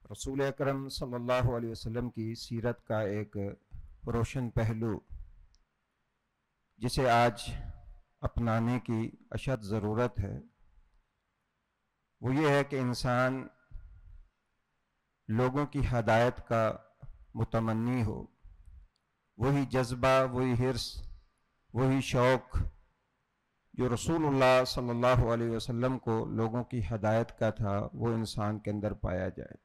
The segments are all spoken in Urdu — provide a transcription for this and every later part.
رسول اکرم صلی اللہ علیہ وسلم کی سیرت کا ایک روشن پہلو جسے آج اپنانے کی اشد ضرورت ہے وہ یہ ہے کہ انسان لوگوں کی ہدایت کا متمنی ہو، وہی جذبہ، وہی حرص، وہی شوق جو رسول اللہ صلی اللہ علیہ وسلم کو لوگوں کی ہدایت کا تھا وہ انسان کے اندر پایا جائے۔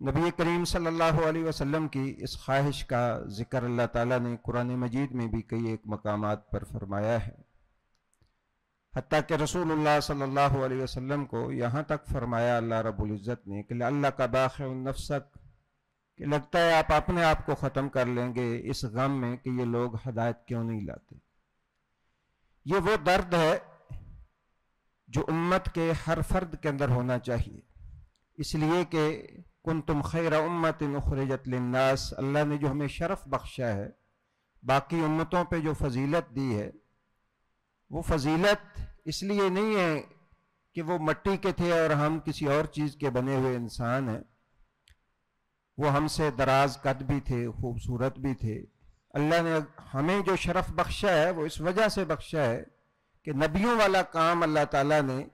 نبی کریم صلی اللہ علیہ وسلم کی اس خواہش کا ذکر اللہ تعالیٰ نے قرآن مجید میں بھی کئی ایک مقامات پر فرمایا ہے، حتیٰ کہ رسول اللہ صلی اللہ علیہ وسلم کو یہاں تک فرمایا اللہ رب العزت نے کہ اللہ کا باخع نفسک، کہ لگتا ہے آپ اپنے آپ کو ختم کر لیں گے اس غم میں کہ یہ لوگ ہدایت کیوں نہیں لاتے۔ یہ وہ درد ہے جو امت کے ہر فرد کے اندر ہونا چاہیے، اس لیے کہ کنتم خیر امت اخرجت للناس، اللہ نے جو ہمیں شرف بخشا ہے، باقی امتوں پہ جو فضیلت دی ہے وہ فضیلت اس لیے نہیں ہے کہ وہ مٹی کے تھے اور ہم کسی اور چیز کے بنے ہوئے انسان ہیں، وہ ہم سے دراز قد بھی تھے، خوبصورت بھی تھے۔ اللہ نے ہمیں جو شرف بخشا ہے وہ اس وجہ سے بخشا ہے کہ نبیوں والا کام اللہ تعالیٰ نے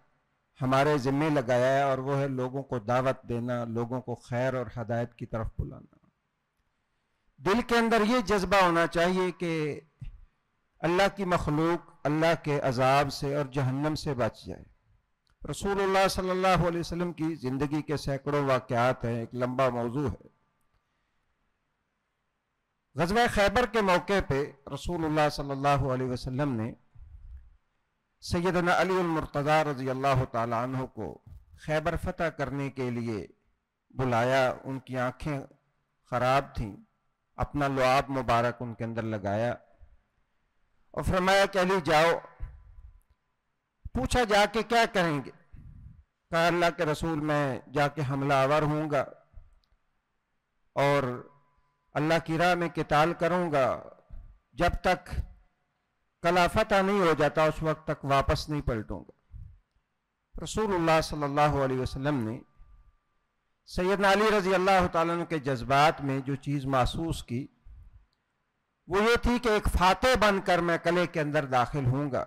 ہمارے ذمے لگایا ہے، اور وہ ہے لوگوں کو دعوت دینا، لوگوں کو خیر اور ہدایت کی طرف بلانا۔ دل کے اندر یہ جذبہ ہونا چاہیے کہ اللہ کی مخلوق اللہ کے عذاب سے اور جہنم سے بچ جائے۔ رسول اللہ صلی اللہ علیہ وسلم کی زندگی کے سینکڑوں واقعات ہیں، ایک لمبا موضوع ہے۔ غزوہ خیبر کے موقع پہ رسول اللہ صلی اللہ علیہ وسلم نے سیدنا علی المرتضیٰ رضی اللہ تعالی عنہ کو خیبر فتح کرنے کے لیے بلایا۔ ان کی آنکھیں خراب تھیں، اپنا لعاب مبارک ان کے اندر لگایا اور فرمایا کہ علی جاؤ۔ پوچھا جا کے کیا کریں گے؟ کہا اللہ کے رسول میں جا کے حملہ آور ہوں گا اور اللہ کی راہ میں قتال کروں گا، جب تک قلعہ فتح نہیں ہو جاتا اس وقت تک واپس نہیں پلٹوں گا۔ رسول اللہ صلی اللہ علیہ وسلم نے سیدنا علی رضی اللہ تعالیٰ عنہ کے جذبات میں جو چیز محسوس کی وہ یہ تھی کہ ایک فاتح بن کر میں قلعے کے اندر داخل ہوں گا۔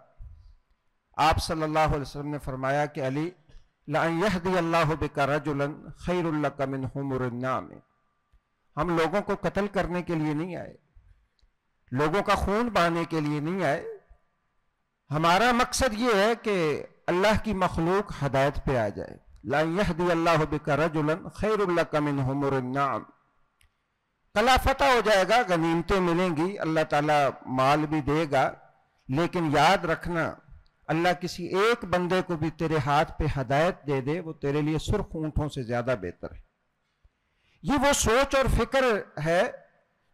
آپ صلی اللہ علیہ وسلم نے فرمایا کہ علی لَأَن يَهْدِيَ اللَّهُ بِكَ رَجُلًا خَيْرٌ لَكَ مِنْ حُمُرِ النَّعَمِ، ہم لوگوں کو قتل کرنے کے لیے نہیں آئے، لوگوں کا خون بہانے کے لیے نہیں آئے، ہمارا مقصد یہ ہے کہ اللہ کی مخلوق ہدایت پہ آ جائے۔ لَأَن يَهْدِيَ اللَّهُ بِكَ رَجُلًا خَيْرٌ لَكَ مِنْ حُمُرِ النَّعَمِ، قلعہ فتح ہو جائے گا، غنیمتیں ملیں گی، اللہ تعالیٰ مال بھی دے گا، لیکن یاد رکھنا اللہ کسی ایک بندے کو بھی تیرے ہاتھ پہ ہدایت دے دے وہ تیرے لیے سرخ اونٹوں سے زیادہ بہتر ہے۔ یہ وہ سوچ اور فکر ہے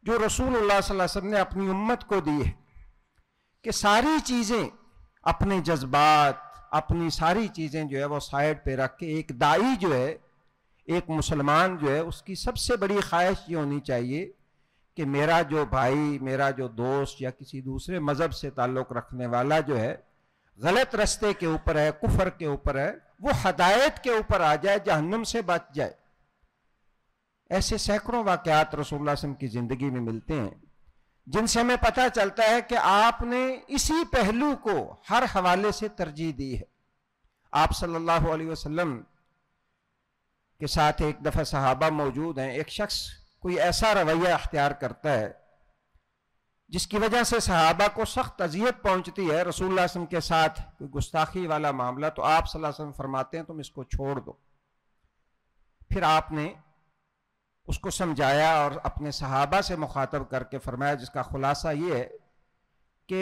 جو رسول اللہ صلی اللہ علیہ وسلم نے اپنی امت کو دی ہے کہ ساری چیزیں، اپنے جذبات، اپنی ساری چیزیں جو ہے وہ سائڈ پہ رکھ کے ایک داعی جو ہے، ایک مسلمان جو ہے، اس کی سب سے بڑی خواہش یہ ہونی چاہیے کہ میرا جو بھائی، میرا جو دوست یا کسی دوسرے مذہب سے تعلق رکھنے والا جو ہے غلط رستے کے اوپر ہے، کفر کے اوپر ہے، وہ ہدایت کے اوپر آ جائے، جہنم سے بچ جائے۔ ایسے سینکڑوں واقعات رسول اللہ صلی اللہ علیہ وسلم کی زندگی میں ملتے ہیں جن سے ہمیں پتہ چلتا ہے کہ آپ نے اسی پہلو کو ہر حوالے سے ترجیح دی ہے۔ آپ صلی اللہ علیہ وسلم کے ساتھ ایک دفعہ صحابہ موجود ہیں، ایک شخص کوئی ایسا رویہ اختیار کرتا ہے جس کی وجہ سے صحابہ کو سخت اذیت پہنچتی ہے، رسول اللہ صلی اللہ علیہ وسلم کے ساتھ کوئی گستاخی والا معاملہ، تو آپ صلی اللہ علیہ وسلم فرماتے ہیں تم اس کو چھوڑ دو۔ پھر آپ نے اس کو سمجھایا اور اپنے صحابہ سے مخاطب کر کے فرمایا، جس کا خلاصہ یہ ہے کہ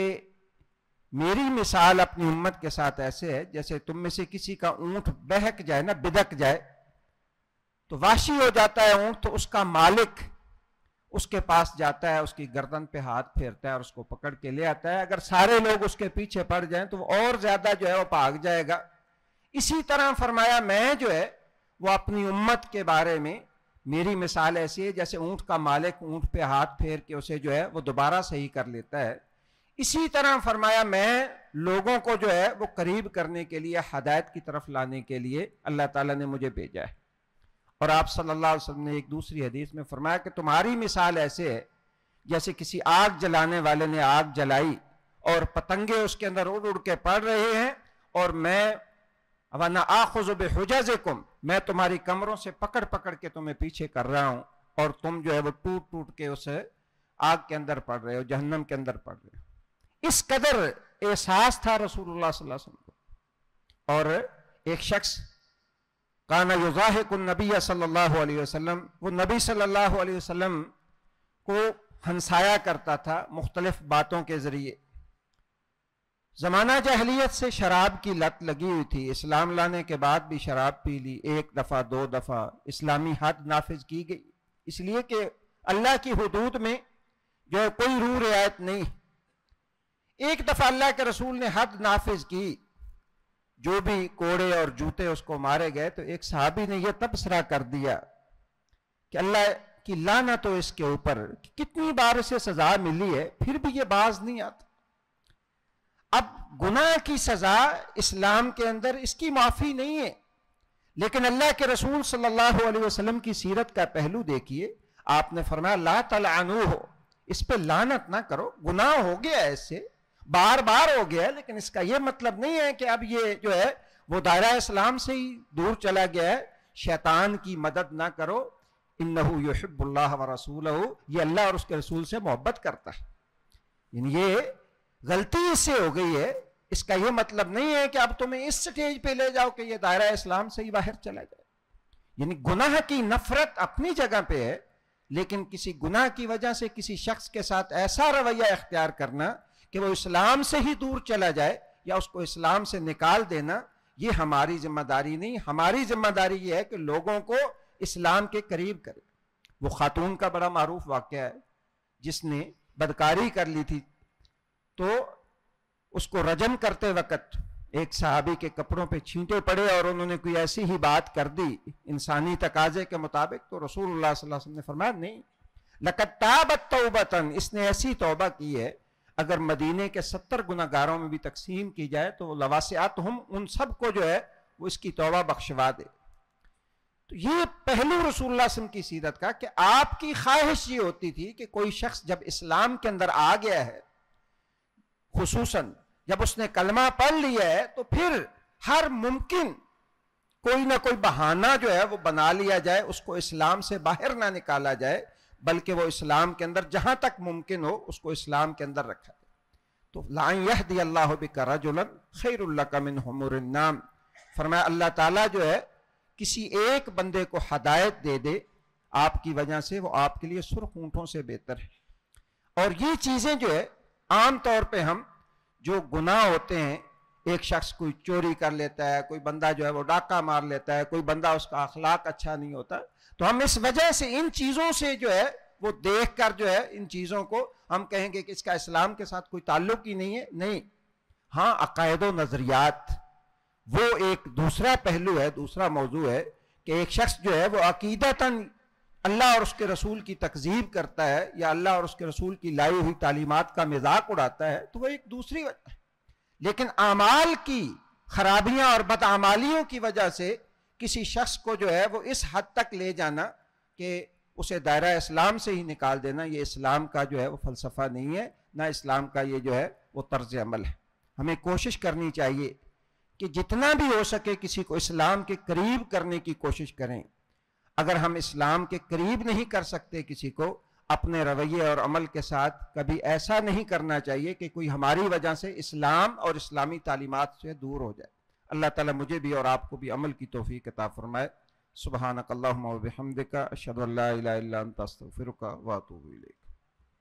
میری مثال اپنی امت کے ساتھ ایسے ہے جیسے تم میں سے کسی کا اونٹ بہک جائے نا، بدک جائے تو وحشی ہو جاتا ہے اونٹ، تو اس کا مالک اس کے پاس جاتا ہے، اس کی گردن پہ ہاتھ پھیرتا ہے اور اس کو پکڑ کے لے آتا ہے۔ اگر سارے لوگ اس کے پیچھے پڑ جائیں تو وہ اور زیادہ جو ہے وہ بھاگ جائے گا۔ اسی طرح فرمایا میں جو ہے وہ اپنی امت کے بارے میں میری مثال ایسی ہے جیسے اونٹ کا مالک اونٹ پہ ہاتھ پھیر کے اسے جو ہے وہ دوبارہ صحیح کر لیتا ہے، اسی طرح فرمایا میں لوگوں کو جو ہے وہ قریب کرنے کے لیے، ہدایت کی طرف لانے کے لیے اللہ تعالیٰ نے مجھے بھیجا ہے۔ اور آپ صلی اللہ علیہ وسلم نے ایک دوسری حدیث میں فرمایا کہ تمہاری مثال ایسے ہے جیسے کسی آگ جلانے والے نے آگ جلائی اور پتنگے اس کے اندر اڑ اڑ کے پڑ رہے ہیں، اور میں وَأَنَا آخُذُ بِحُجَزِكُمْ، میں تمہاری کمروں سے پکڑ پکڑ کے تمہیں پیچھے کر رہا ہوں، اور تم جو ہے وہ ٹوٹ ٹوٹ کے اس آگ کے اندر پڑ رہے ہو، جہنم کے اندر پڑ رہے ہو۔ اس قدر احساس تھا رسول اللہ صلی اللہ علیہ وسلم کو۔ اور ایک شخص کانا یضاحک النبی صلی اللہ علیہ وسلم، وہ نبی صلی اللہ علیہ وسلم کو ہنسایا کرتا تھا مختلف باتوں کے ذریعے۔ زمانہ جاہلیت سے شراب کی لت لگی ہوئی تھی، اسلام لانے کے بعد بھی شراب پی لی، ایک دفعہ دو دفعہ، اسلامی حد نافذ کی گئی، اس لیے کہ اللہ کی حدود میں جو ہے کوئی روح رعایت نہیں۔ ایک دفعہ اللہ کے رسول نے حد نافذ کی، جو بھی کوڑے اور جوتے اس کو مارے گئے، تو ایک صحابی نے یہ تبصرہ کر دیا کہ اللہ کی لعنت ہو اس کے اوپر، کتنی بار اسے سزا ملی ہے پھر بھی یہ باز نہیں آتا۔ اب گناہ کی سزا اسلام کے اندر اس کی معافی نہیں ہے، لیکن اللہ کے رسول صلی اللہ علیہ وسلم کی سیرت کا پہلو دیکھیے، آپ نے فرمایا لا تلعنوہ، اس پہ لعنت نہ کرو، گناہ ہو گیا ہے، اس سے بار بار ہو گیا ہے، لیکن اس کا یہ مطلب نہیں ہے کہ اب یہ جو ہے وہ دائرہ اسلام سے ہی دور چلا گیا ہے۔ شیطان کی مدد نہ کرو، انہ یحب اللہ ورسولہ، یہ اللہ اور اس کے رسول سے محبت کرتا ہے، یعنی یہ غلطی اس سے ہو گئی ہے، اس کا یہ مطلب نہیں ہے کہ اب تمہیں اس سٹیج پہ لے جاؤ کہ یہ دائرہ اسلام سے ہی باہر چلا جائے۔ یعنی گناہ کی نفرت اپنی جگہ پہ ہے، لیکن کسی گناہ کی وجہ سے کسی شخص کے ساتھ ایسا رویہ اختیار کرنا کہ وہ اسلام سے ہی دور چلا جائے یا اس کو اسلام سے نکال دینا، یہ ہماری ذمہ داری نہیں۔ ہماری ذمہ داری یہ ہے کہ لوگوں کو اسلام کے قریب کرے۔ وہ خاتون کا بڑا معروف واقعہ ہے جس نے بدکاری کر لی تھی، تو اس کو رجم کرتے وقت ایک صحابی کے کپڑوں پہ چھینٹے پڑے اور انہوں نے کوئی ایسی ہی بات کر دی انسانی تقاضے کے مطابق، تو رسول اللہ صلی اللہ علیہ وسلم نے فرمایا نہیں، لقد تابت توبۃ، اس نے ایسی توبہ کی ہے اگر مدینے کے 70 گناہگاروں میں بھی تقسیم کی جائے تو لواسعتہم، ان سب کو جو ہے وہ اس کی توبہ بخشوا دے۔ تو یہ پہلو رسول اللہ صلی اللہ علیہ وسلم کی سیرت کا کہ آپ کی خواہش یہ ہوتی تھی کہ کوئی شخص جب اسلام کے اندر آ گیا ہے، خصوصاً جب اس نے کلمہ پڑھ لیا ہے، تو پھر ہر ممکن کوئی نہ کوئی بہانہ جو ہے وہ بنا لیا جائے، اس کو اسلام سے باہر نہ نکالا جائے، بلکہ وہ اسلام کے اندر جہاں تک ممکن ہو اس کو اسلام کے اندر رکھا جائے۔ تو لَأَن يَهْدِيَ اللَّهُ بِكَ رَجُلًا خَيْرٌ لَكَ مِنْ حُمُرِ النَّعَمِ، فرمایا اللہ تعالیٰ جو ہے کسی ایک بندے کو ہدایت دے دے آپ کی وجہ سے، وہ آپ کے لیے سرخ اونٹوں سے بہتر ہے۔ اور یہ چیزیں جو ہے عام طور پہ ہم جو گناہ ہوتے ہیں، ایک شخص کوئی چوری کر لیتا ہے، کوئی بندہ جو ہے وہ ڈاکہ مار لیتا ہے، کوئی بندہ اس کا اخلاق اچھا نہیں ہوتا، تو ہم اس وجہ سے ان چیزوں سے جو ہے وہ دیکھ کر جو ہے ان چیزوں کو ہم کہیں گے کہ اس کا اسلام کے ساتھ کوئی تعلق ہی نہیں ہے۔ نہیں، ہاں عقائد و نظریات وہ ایک دوسرا پہلو ہے، دوسرا موضوع ہے کہ ایک شخص جو ہے وہ عقیدتاً اللہ اور اس کے رسول کی تکذیب کرتا ہے یا اللہ اور اس کے رسول کی لائی ہوئی تعلیمات کا مذاق اڑاتا ہے، تو وہ ایک دوسری وجہ ہے۔ لیکن اعمال کی خرابیاں اور بدعمالیوں کی وجہ سے کسی شخص کو جو ہے وہ اس حد تک لے جانا کہ اسے دائرہ اسلام سے ہی نکال دینا، یہ اسلام کا جو ہے وہ فلسفہ نہیں ہے، نہ اسلام کا یہ جو ہے وہ طرز عمل ہے۔ ہمیں کوشش کرنی چاہیے کہ جتنا بھی ہو سکے کسی کو اسلام کے قریب کرنے کی کوشش کریں۔ اگر ہم اسلام کے قریب نہیں کر سکتے کسی کو، اپنے رویے اور عمل کے ساتھ کبھی ایسا نہیں کرنا چاہیے کہ کوئی ہماری وجہ سے اسلام اور اسلامی تعلیمات سے دور ہو جائے۔ اللہ تعالیٰ مجھے بھی اور آپ کو بھی عمل کی توفیق عطا فرمائے۔ سبحانک اللہم و بحمدک، اشہد ان لا الہ الا انت، استغفرک و اتوب الیک۔